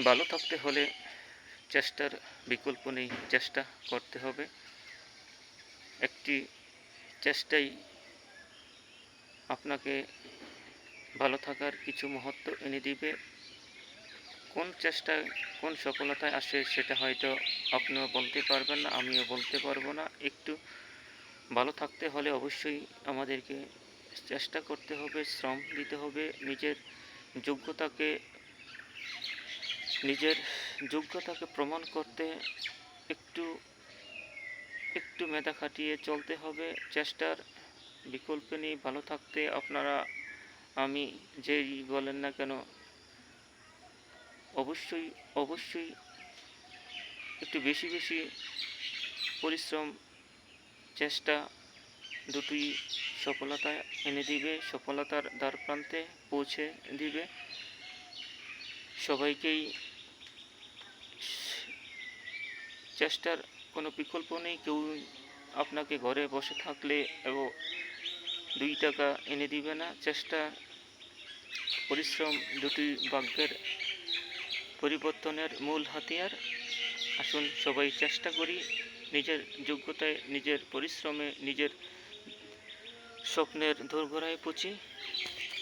ভালো থাকতে হলে চেষ্টার বিকল্প নেই, চেষ্টা করতে হবে। একটি চেষ্টাই আপনাকে ভালো থাকার কিছু মুহূর্ত এনে দিবে। কোন চেষ্টায় কোন সফলতায় আসে সেটা হয়তো আপনিও বলতে পারবেন না, আমিও বলতে পারবো না। একটু ভালো থাকতে হলে অবশ্যই আমাদেরকে চেষ্টা করতে হবে, শ্রম দিতে হবে, নিজের যোগ্যতাকে প্রমাণ করতে একটু একটু মেধা খাটিয়ে চলতে হবে। চেষ্টার বিকল্প নেই ভালো থাকতে। আপনারা আমি যেই বলেন না কেন, অবশ্যই অবশ্যই একটু বেশি বেশি পরিশ্রম, চেষ্টা দুটোই সফলতা এনে দিবে, সফলতার দ্বারপ্রান্তে পৌঁছে দিবে। সবাইকেই চেষ্টার কোনো বিকল্প নেই। কেউ আপনাকে ঘরে বসে থাকলে এবং 2 টাকা এনে দিবে না। চেষ্টা, পরিশ্রম দুটি ভাগ্যের পরিবর্তনের মূল হাতিয়ার। আসুন সবাই চেষ্টা করি, নিজের যোগ্যতায়, নিজের পরিশ্রমে, নিজের স্বপ্নের দোরগোড়ায় পৌঁছি।